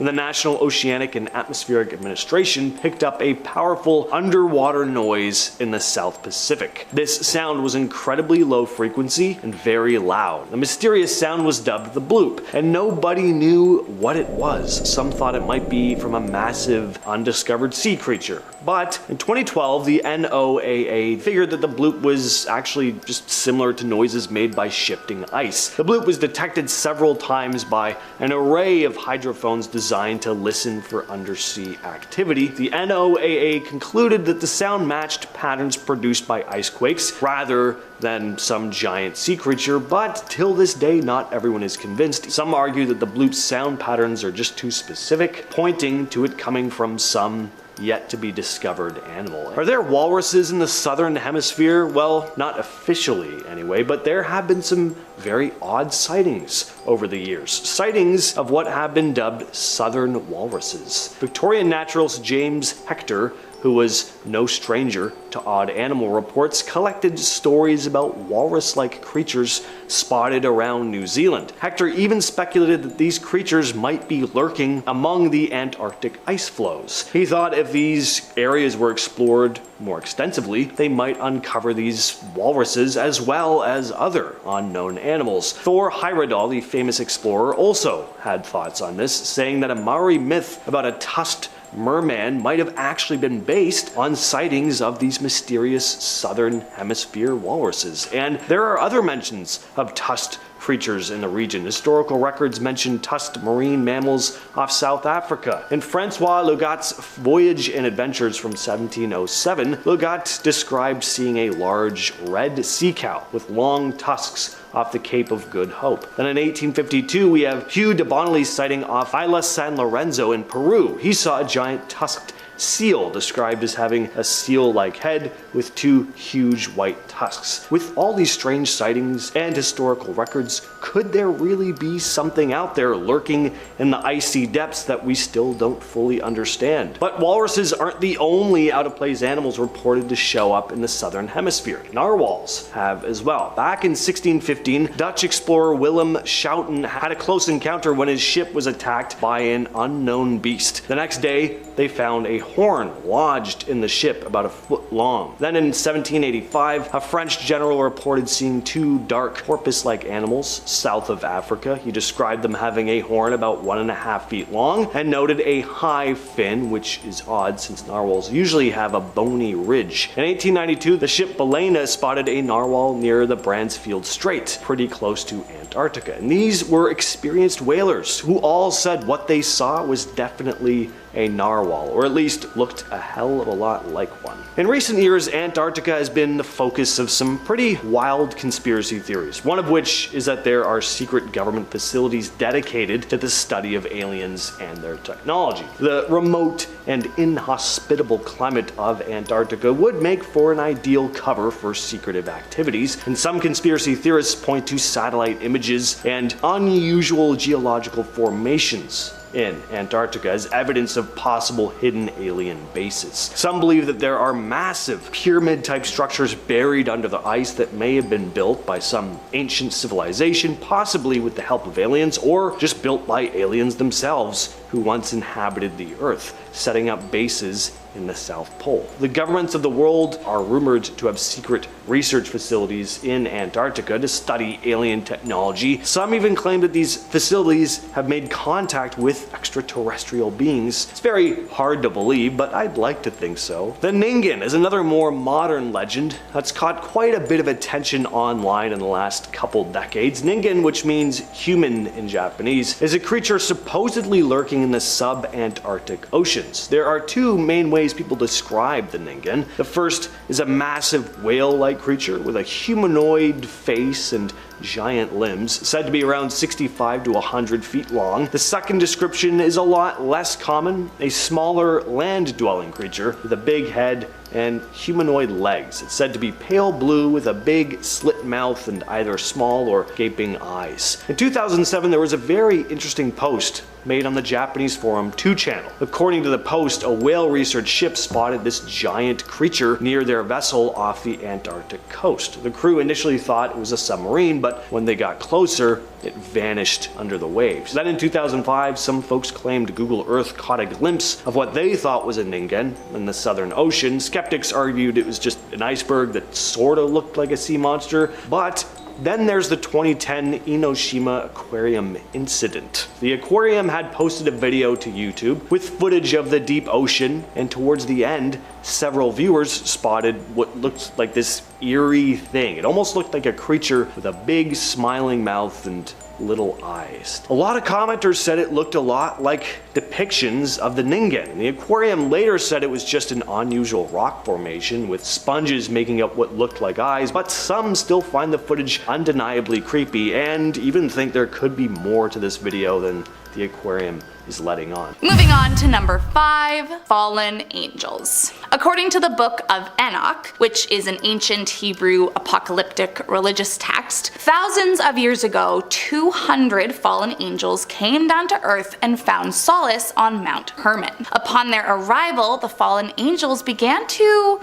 The National Oceanic and Atmospheric Administration picked up a powerful underwater noise in the South Pacific. This sound was incredibly low frequency and very loud. The mysterious sound was dubbed the bloop, and nobody knew what it was. Some thought it might be from a massive, undiscovered sea creature. But in 2012, the NOAA figured that the bloop was actually just similar to noises made by shifting ice. The bloop was detected several times by an array of hydrophones designed to listen for undersea activity. The NOAA concluded that the sound matched patterns produced by ice quakes rather than some giant sea creature, but till this day not everyone is convinced. Some argue that the bloop's sound patterns are just too specific, pointing to it coming from some yet to be discovered animal. Are there walruses in the southern hemisphere? Well, not officially anyway, but there have been some very odd sightings over the years. Sightings of what have been dubbed southern walruses. Victorian naturalist James Hector, who was no stranger to odd animal reports, collected stories about walrus-like creatures spotted around New Zealand. Hector even speculated that these creatures might be lurking among the Antarctic ice flows. He thought if these areas were explored more extensively, they might uncover these walruses as well as other unknown animals. Thor Heyerdahl, the famous explorer, also had thoughts on this, saying that a Maori myth about a tusked merman might have actually been based on sightings of these mysterious southern hemisphere walruses. And there are other mentions of tusked creatures in the region. Historical records mention tusked marine mammals off South Africa. In Francois Legat's Voyage and Adventures from 1707, Legat described seeing a large red sea cow with long tusks off the Cape of Good Hope. Then in 1852, we have Hugh de Bonnelly's sighting off Isla San Lorenzo in Peru. He saw a giant tusked seal described as having a seal-like head with two huge white tusks. With all these strange sightings and historical records, could there really be something out there lurking in the icy depths that we still don't fully understand? But walruses aren't the only out-of-place animals reported to show up in the southern hemisphere. Narwhals have as well. Back in 1615, Dutch explorer Willem Schouten had a close encounter when his ship was attacked by an unknown beast. The next day, they found a horn lodged in the ship about a foot long. Then in 1785, a French general reported seeing two dark porpoise-like animals south of Africa. He described them having a horn about 1.5 feet long and noted a high fin, which is odd since narwhals usually have a bony ridge. In 1892, the ship Balena spotted a narwhal near the Bransfield Strait, pretty close to Antarctica. And these were experienced whalers who all said what they saw was definitely a narwhal, or at least looked a hell of a lot like one. In recent years, Antarctica has been the focus of some pretty wild conspiracy theories, one of which is that there are secret government facilities dedicated to the study of aliens and their technology. The remote and inhospitable climate of Antarctica would make for an ideal cover for secretive activities, and some conspiracy theorists point to satellite images and unusual geological formations in Antarctica as evidence of possible hidden alien bases. Some believe that there are massive pyramid-type structures buried under the ice that may have been built by some ancient civilization, possibly with the help of aliens, or just built by aliens themselves who once inhabited the Earth, setting up bases in the South Pole. The governments of the world are rumored to have secret research facilities in Antarctica to study alien technology. Some even claim that these facilities have made contact with extraterrestrial beings. It's very hard to believe, but I'd like to think so. The Ningen is another more modern legend that's caught quite a bit of attention online in the last couple decades. Ningen, which means human in Japanese, is a creature supposedly lurking in the sub-Antarctic oceans. There are two main ways people describe the Ningen. The first is a massive whale-like creature with a humanoid face and giant limbs, said to be around 65 to 100 feet long. The second description is a lot less common, a smaller land-dwelling creature with a big head and humanoid legs. It's said to be pale blue with a big slit mouth and either small or gaping eyes. In 2007, there was a very interesting post made on the Japanese forum 2channel. According to the post, a whale research ship spotted this giant creature near their vessel off the Antarctic coast. The crew initially thought it was a submarine, but when they got closer, it vanished under the waves. Then in 2005, some folks claimed Google Earth caught a glimpse of what they thought was a Ningen in the Southern Ocean. Skeptics argued it was just an iceberg that sorta looked like a sea monster, but then there's the 2010 Enoshima Aquarium incident. The aquarium had posted a video to YouTube with footage of the deep ocean, and towards the end, several viewers spotted what looked like this eerie thing. It almost looked like a creature with a big smiling mouth and little eyes. A lot of commenters said it looked a lot like depictions of the Ningen. The aquarium later said it was just an unusual rock formation with sponges making up what looked like eyes, but some still find the footage undeniably creepy and even think there could be more to this video than the aquarium is letting on. Moving on to number 5, fallen angels. According to the Book of Enoch, which is an ancient Hebrew apocalyptic religious text, thousands of years ago, 200 fallen angels came down to earth and found solace on Mount Hermon. Upon their arrival, the fallen angels began to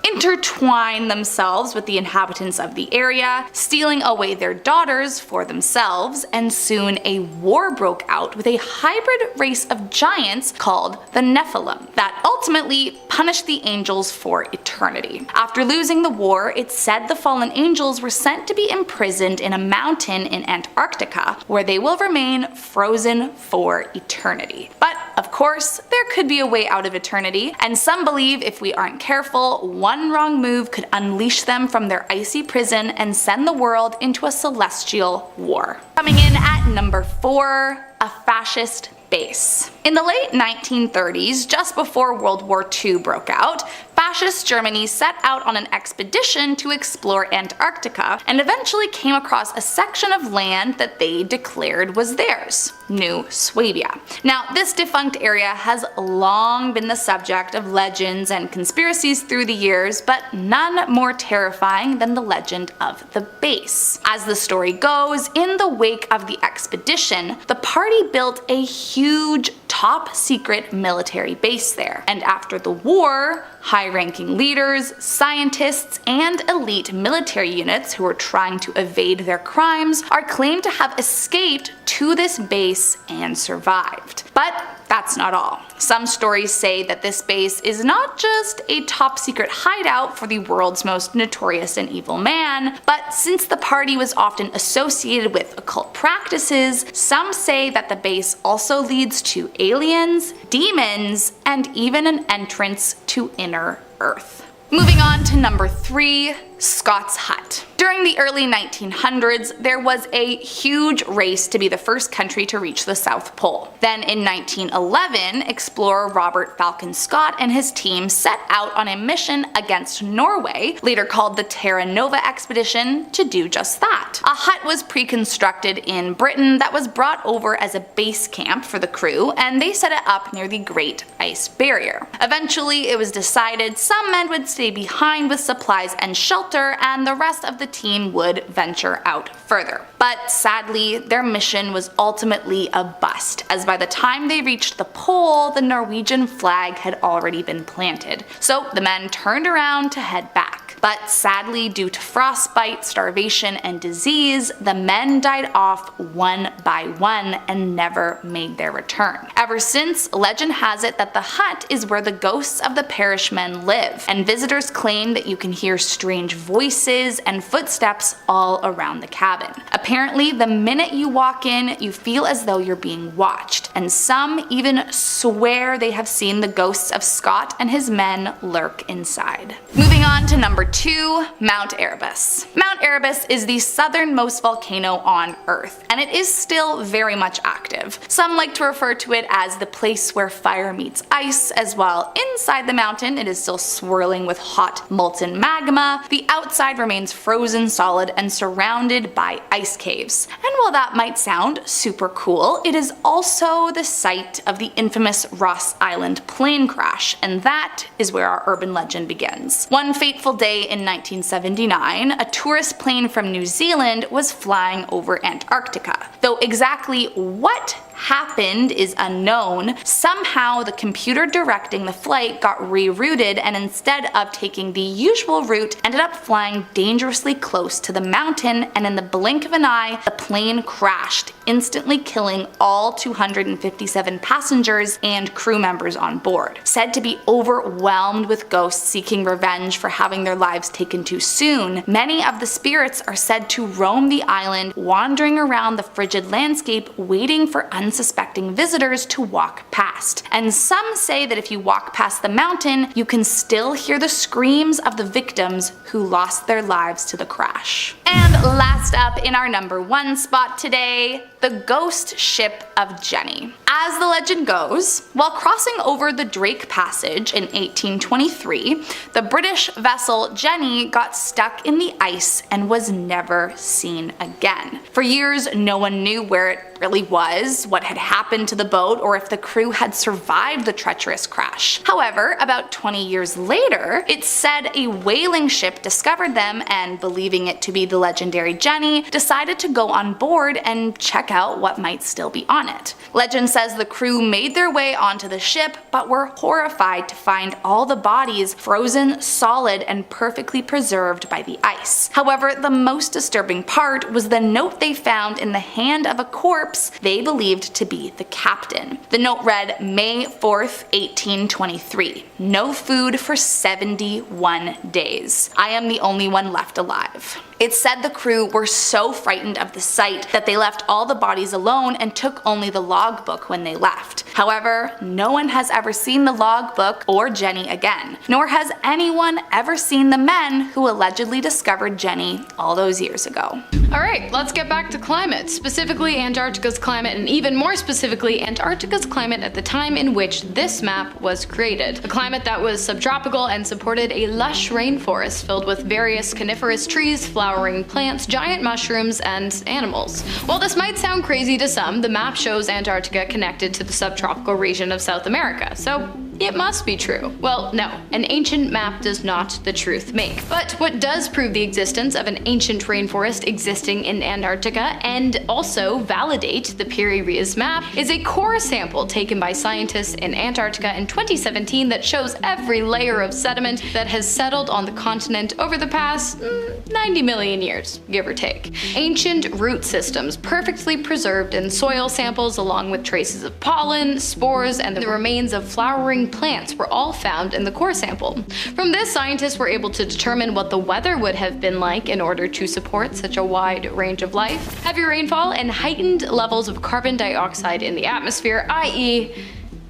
intertwine themselves with the inhabitants of the area, stealing away their daughters for themselves, and soon a war broke out with a hybrid race of giants called the Nephilim that ultimately punished the angels for eternity. After losing the war, it's said the fallen angels were sent to be imprisoned in a mountain in Antarctica, where they will remain frozen for eternity. But of course, there could be a way out of eternity, and some believe if we aren't careful, one wrong move could unleash them from their icy prison and send the world into a celestial war. Coming in at number 4, a fascist base. In the late 1930s, just before World War II broke out, Fascist Germany set out on an expedition to explore Antarctica and eventually came across a section of land that they declared was theirs, New Swabia. Now, this defunct area has long been the subject of legends and conspiracies through the years, but none more terrifying than the legend of the base. As the story goes, in the wake of the expedition, the party built a huge top secret military base there, and after the war, high-ranking leaders, scientists, and elite military units who were trying to evade their crimes are claimed to have escaped to this base and survived. But that's not all. Some stories say that this base is not just a top secret hideout for the world's most notorious and evil man, but since the party was often associated with occult practices, some say that the base also leads to aliens, demons, and even an entrance to inner Earth. Moving on to number 3, Scott's Hut. During the early 1900s, there was a huge race to be the first country to reach the South Pole. Then in 1911, explorer Robert Falcon Scott and his team set out on a mission against Norway, later called the Terra Nova Expedition, to do just that. A hut was pre-constructed in Britain that was brought over as a base camp for the crew, and they set it up near the Great Ice Barrier. Eventually, it was decided some men would stay behind with supplies and shelter, and the rest of the team would venture out further. But sadly, their mission was ultimately a bust, as by the time they reached the pole, the Norwegian flag had already been planted. So the men turned around to head back. But sadly, due to frostbite, starvation, and disease, the men died off one by one and never made their return. Ever since, legend has it that the hut is where the ghosts of the perished men live, and visitors claim that you can hear strange voices and footsteps all around the cabin. Apparently, the minute you walk in, you feel as though you're being watched, and some even swear they have seen the ghosts of Scott and his men lurk inside. Moving on to number 2, Mount Arabus. Mount Arabus is the southernmost volcano on Earth, and it is still very much active. Some like to refer to it as the place where fire meets ice, as while inside the mountain it is still swirling with hot molten magma, the outside remains frozen solid and surrounded by ice caves. And while that might sound super cool, it is also the site of the infamous Ross Island plane crash, and that is where our urban legend begins. One fateful day in 1979, a tourist plane from New Zealand was flying over Antarctica. Though exactly what happened is unknown, somehow the computer directing the flight got rerouted, and instead of taking the usual route, ended up flying dangerously close to the mountain, and in the blink of an eye, the plane crashed, instantly killing all 257 passengers and crew members on board. Said to be overwhelmed with ghosts seeking revenge for having their lives taken too soon, many of the spirits are said to roam the island, wandering around the frigid landscape, waiting for unsuspecting visitors to walk past. And some say that if you walk past the mountain, you can still hear the screams of the victims who lost their lives to the crash. And last up in our number 1 spot today, the ghost ship of Jenny. As the legend goes, while crossing over the Drake Passage in 1823, the British vessel Jenny got stuck in the ice and was never seen again. For years, no one knew where it really was, what had happened to the boat, or if the crew had survived the treacherous crash. However, about 20 years later, it's said a whaling ship discovered them and, believing it to be the legendary Jenny, decided to go on board and check out what might still be on it. Legend says the crew made their way onto the ship, but were horrified to find all the bodies frozen solid and perfectly preserved by the ice. However, the most disturbing part was the note they found in the hand of a corpse they believed to be the captain. The note read, May 4th, 1823. No food for 71 days. I am the only one left alive. It's said said the crew were so frightened of the sight that they left all the bodies alone and took only the logbook when they left. However, no one has ever seen the logbook or Jenny again, nor has anyone ever seen the men who allegedly discovered Jenny all those years ago. Alright, let's get back to climate, specifically Antarctica's climate, and even more specifically Antarctica's climate at the time in which this map was created. A climate that was subtropical and supported a lush rainforest filled with various coniferous trees, flowering plants, giant mushrooms, and animals. While this might sound crazy to some, the map shows Antarctica connected to the subtropical region of South America, so it must be true. Well, no, an ancient map does not the truth make. But what does prove the existence of an ancient rainforest existing in Antarctica and also validate the Perryree's map is a core sample taken by scientists in Antarctica in 2017 that shows every layer of sediment that has settled on the continent over the past 90 million years, give or take. Ancient root systems perfectly preserved in soil samples along with traces of pollen, spores, and the remains of flowering plants were all found in the core sample. From this, scientists were able to determine what the weather would have been like in order to support such a wide range of life. Heavy rainfall and heightened levels of carbon dioxide in the atmosphere, i.e.,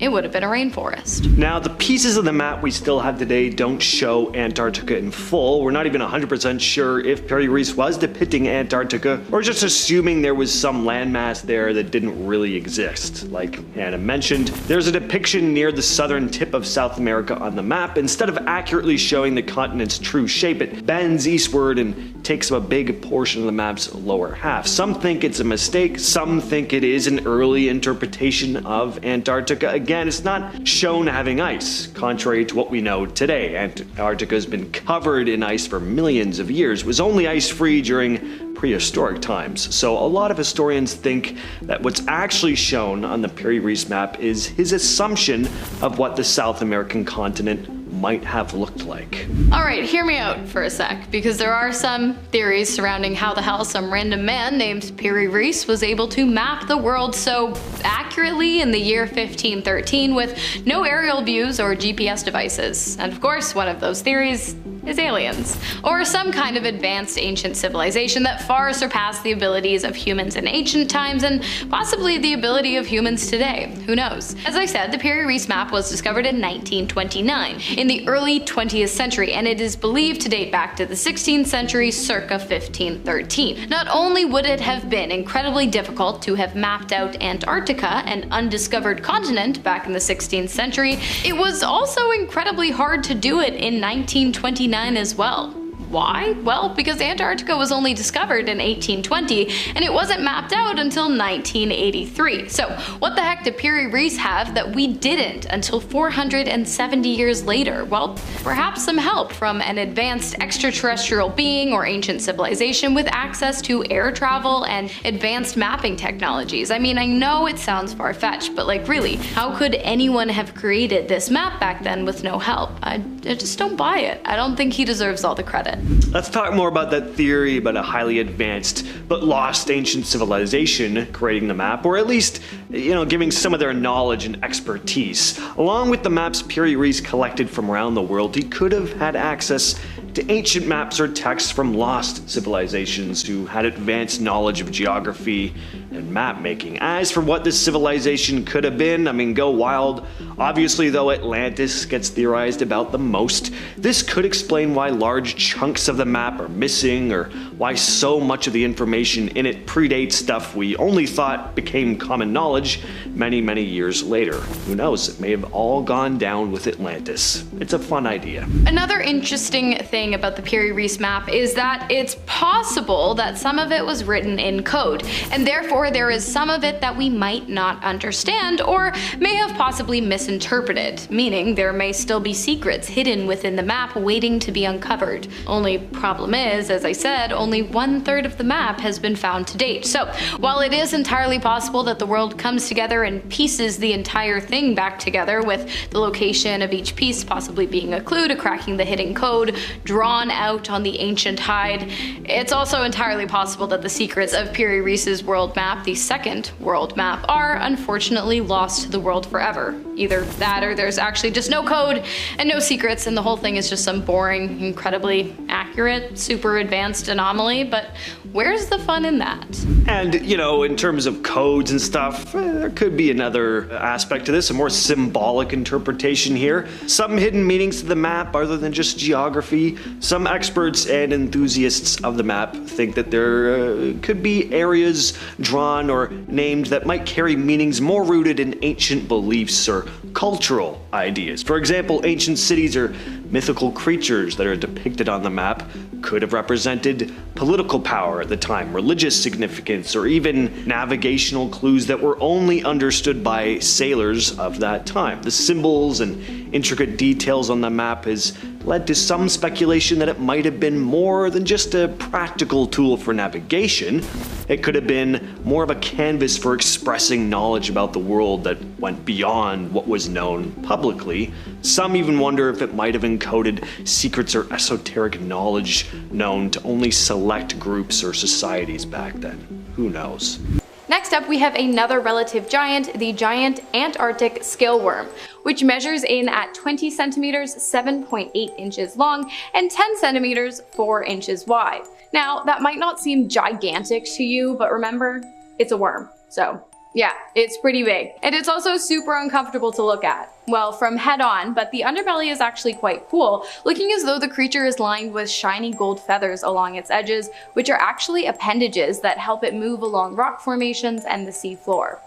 it would have been a rainforest. Now, the pieces of the map we still have today don't show Antarctica in full. We're not even 100% sure if Perryree was depicting Antarctica or just assuming there was some landmass there that didn't really exist. Like Hannah mentioned, there's a depiction near the southern tip of South America on the map. Instead of accurately showing the continent's true shape, it bends eastward and takes up a big portion of the map's lower half. Some think it's a mistake, some think it is an early interpretation of Antarctica. Again, it's not shown having ice, contrary to what we know today. Antarctica has been covered in ice for millions of years. It was only ice-free during prehistoric times, so a lot of historians think that what's actually shown on the Perryree map is his assumption of what the South American continent might have looked like. Alright, hear me out for a sec, because there are some theories surrounding how the hell some random man named Perryree was able to map the world so accurately in the year 1513 with no aerial views or GPS devices. And of course, one of those theories is aliens, or some kind of advanced ancient civilization that far surpassed the abilities of humans in ancient times and possibly the ability of humans today. Who knows? As I said, the Perryree map was discovered in 1929, in the early 20th century, and it is believed to date back to the 16th century, circa 1513. Not only would it have been incredibly difficult to have mapped out Antarctica, an undiscovered continent, back in the 16th century, it was also incredibly hard to do it in 1929 as well. Why? Well, because Antarctica was only discovered in 1820 and it wasn't mapped out until 1983. So what the heck did Perryree have that we didn't until 470 years later? Well, perhaps some help from an advanced extraterrestrial being or ancient civilization with access to air travel and advanced mapping technologies. I mean, I know it sounds far-fetched, but like really, how could anyone have created this map back then with no help? I just don't buy it. I don't think he deserves all the credit. Let's talk more about that theory about a highly advanced but lost ancient civilization creating the map, or at least, giving some of their knowledge and expertise. Along with the maps Perryree collected from around the world, he could have had access to ancient maps or texts from lost civilizations who had advanced knowledge of geography and map making. As for what this civilization could have been, I mean, go wild. Obviously, though, Atlantis gets theorized about the most. This could explain why large chunks of the map are missing, or why so much of the information in it predates stuff we only thought became common knowledge many, many years later. Who knows, it may have all gone down with Atlantis. It's a fun idea. Another interesting thing about the Perryree map is that it's possible that some of it was written in code, and therefore there is some of it that we might not understand or may have possibly misinterpreted, meaning there may still be secrets hidden within the map waiting to be uncovered. Only problem is, as I said, only 1/3 of the map has been found to date. So while it is entirely possible that the world comes together and pieces the entire thing back together, with the location of each piece possibly being a clue to cracking the hidden code drawn out on the ancient hide, it's also entirely possible that the secrets of Perryree's world map map, the second world map, are unfortunately lost to the world forever. Either that or there's actually just no code and no secrets and the whole thing is just some boring, incredibly accurate, super advanced anomaly, but where's the fun in that? And, you know, in terms of codes and stuff, there could be another aspect to this, a more symbolic interpretation here. Some hidden meanings to the map other than just geography. Some experts and enthusiasts of the map think that there could be areas drawn or named that might carry meanings more rooted in ancient beliefs or cultural ideas. For example, ancient cities or mythical creatures that are depicted on the map could have represented political power at the time, religious significance, or even navigational clues that were only understood by sailors of that time. The symbols and intricate details on the map has led to some speculation that it might have been more than just a practical tool for navigation. It could have been more of a canvas for expressing knowledge about the world that went beyond what was known publicly. Some even wonder if it might have encoded secrets or esoteric knowledge known to only select groups or societies back then. Who knows? Next up, we have another relative giant, the giant Antarctic scaleworm, which measures in at 20 centimeters, 7.8 inches long, and 10 centimeters, 4 inches wide. Now, that might not seem gigantic to you, but remember, it's a worm, so yeah, it's pretty big. And it's also super uncomfortable to look at. Well, from head on, but the underbelly is actually quite cool, looking as though the creature is lined with shiny gold feathers along its edges, which are actually appendages that help it move along rock formations and the sea floor.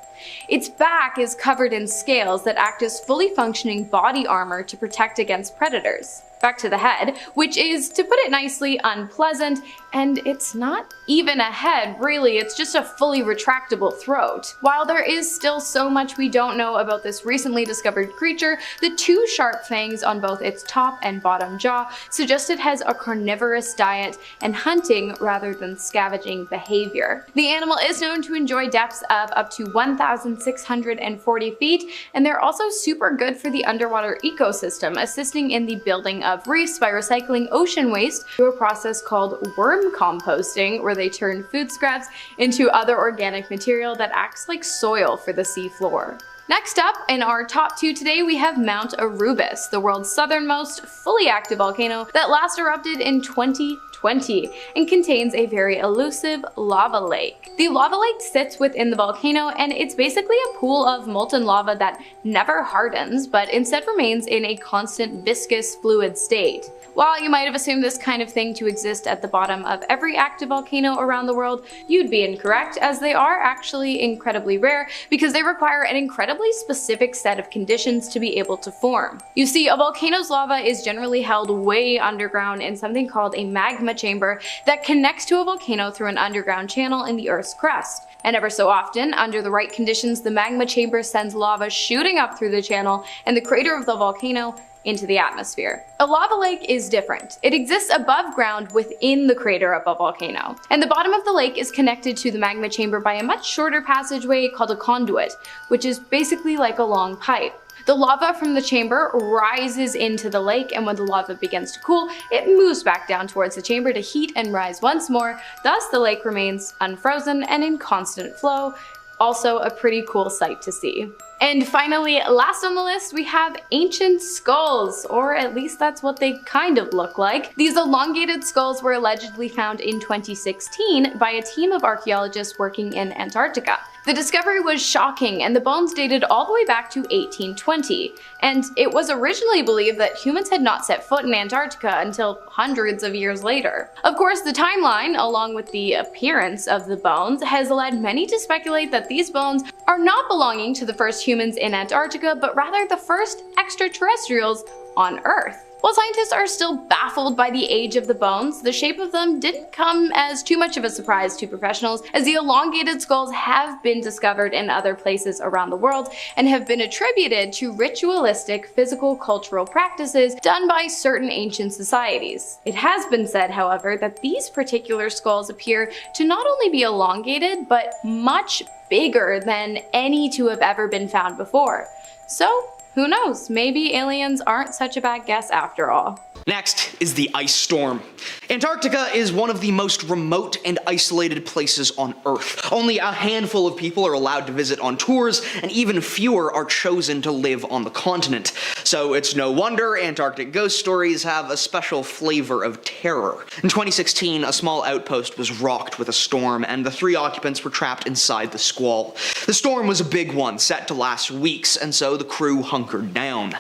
Its back is covered in scales that act as fully functioning body armor to protect against predators. Back to the head, which is, to put it nicely, unpleasant, and it's not even a head, really, it's just a fully retractable throat. While there is still so much we don't know about this recently discovered creature, the two sharp fangs on both its top and bottom jaw suggest it has a carnivorous diet and hunting rather than scavenging behavior. The animal is known to enjoy depths of up to 1,640 feet, and they're also super good for the underwater ecosystem, assisting in the building of reefs by recycling ocean waste through a process called worm composting, where they turn food scraps into other organic material that acts like soil for the sea floor. Next up, in our top two today, we have Mount Arabus, the world's southernmost, fully active volcano that last erupted in 2020 and contains a very elusive lava lake. The lava lake sits within the volcano, and it's basically a pool of molten lava that never hardens, but instead remains in a constant viscous fluid state. While you might have assumed this kind of thing to exist at the bottom of every active volcano around the world, you'd be incorrect, as they are actually incredibly rare because they require an incredibly specific set of conditions to be able to form. You see, a volcano's lava is generally held way underground in something called a magma chamber that connects to a volcano through an underground channel in the Earth's crust. And ever so often, under the right conditions, the magma chamber sends lava shooting up through the channel and the crater of the volcano into the atmosphere. A lava lake is different. It exists above ground within the crater of a volcano, and the bottom of the lake is connected to the magma chamber by a much shorter passageway called a conduit, which is basically like a long pipe. The lava from the chamber rises into the lake, and when the lava begins to cool, it moves back down towards the chamber to heat and rise once more. Thus, the lake remains unfrozen and in constant flow. Also a pretty cool sight to see. And finally, last on the list, we have ancient skulls, or at least that's what they kind of look like. These elongated skulls were allegedly found in 2016 by a team of archaeologists working in Antarctica. The discovery was shocking, and the bones dated all the way back to 1820, and it was originally believed that humans had not set foot in Antarctica until hundreds of years later. Of course, the timeline, along with the appearance of the bones, has led many to speculate that these bones are not belonging to the first humans in Antarctica, but rather the first extraterrestrials on Earth. While scientists are still baffled by the age of the bones, the shape of them didn't come as too much of a surprise to professionals, as the elongated skulls have been discovered in other places around the world and have been attributed to ritualistic physical cultural practices done by certain ancient societies. It has been said, however, that these particular skulls appear to not only be elongated, but much bigger than any to have ever been found before. So, who knows, maybe aliens aren't such a bad guess after all. Next is the ice storm. Antarctica is one of the most remote and isolated places on Earth. Only a handful of people are allowed to visit on tours, and even fewer are chosen to live on the continent. So it's no wonder Antarctic ghost stories have a special flavor of terror. In 2016, a small outpost was rocked with a storm, and the 3 occupants were trapped inside the squall. The storm was a big one, set to last weeks, and so the crew hunkered down.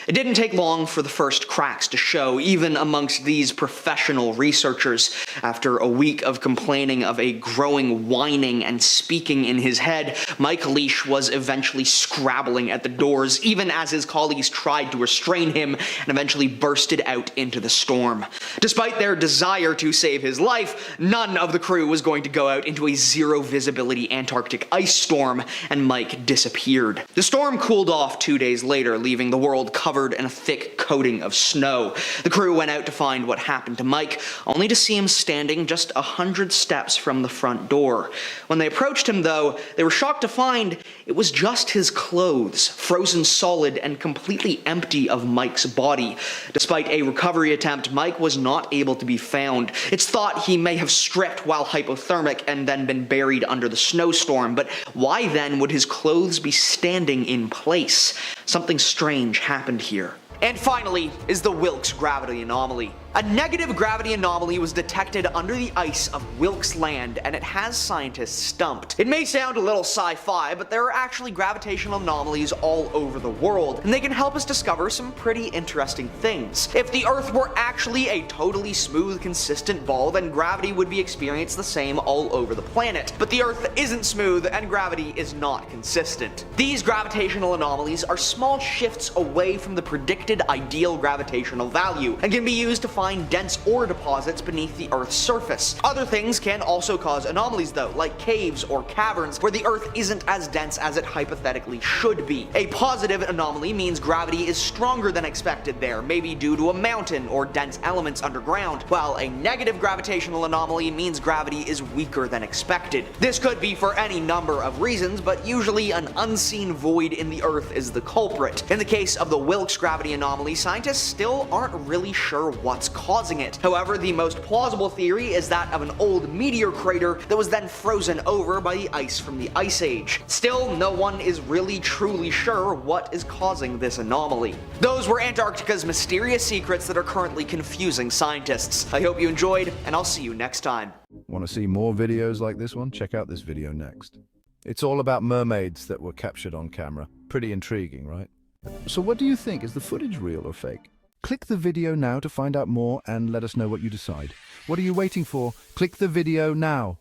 It didn't take long for the first cracks to show, even amongst these professional researchers. After a week of complaining of a growing whining and speaking in his head, Mike Leash was eventually scrabbling at the doors, even as his colleagues tried to restrain him, and eventually bursted out into the storm. Despite their desire to save his life, none of the crew was going to go out into a zero-visibility Antarctic ice storm, and Mike disappeared. The storm cooled off 2 days later, leaving the world covered in a thick coating of snow. The crew went out to find what happened to Mike, only to see him standing just 100 steps from the front door. When they approached him, though, they were shocked to find it was just his clothes, frozen solid and completely empty of Mike's body. Despite a recovery attempt, Mike was not able to be found. It's thought he may have stripped while hypothermic and then been buried under the snowstorm, but why then would his clothes be standing in place? Something strange happened here. And finally is the Wilkes gravity anomaly. A negative gravity anomaly was detected under the ice of Wilkes Land, and it has scientists stumped. It may sound a little sci-fi, but there are actually gravitational anomalies all over the world, and they can help us discover some pretty interesting things. If the Earth were actually a totally smooth, consistent ball, then gravity would be experienced the same all over the planet. But the Earth isn't smooth, and gravity is not consistent. These gravitational anomalies are small shifts away from the predicted ideal gravitational value, and can be used to find dense ore deposits beneath the Earth's surface. Other things can also cause anomalies though, like caves or caverns, where the Earth isn't as dense as it hypothetically should be. A positive anomaly means gravity is stronger than expected there, maybe due to a mountain or dense elements underground, while a negative gravitational anomaly means gravity is weaker than expected. This could be for any number of reasons, but usually an unseen void in the Earth is the culprit. In the case of the Wilkes gravity anomaly, scientists still aren't really sure what's causing it. However, the most plausible theory is that of an old meteor crater that was then frozen over by the ice from the Ice Age. Still, no one is really truly sure what is causing this anomaly. Those were Antarctica's mysterious secrets that are currently confusing scientists. I hope you enjoyed, and I'll see you next time. Want to see more videos like this one? Check out this video next. It's all about mermaids that were captured on camera. Pretty intriguing, right? So what do you think? Is the footage real or fake? Click the video now to find out more and let us know what you decide. What are you waiting for? Click the video now.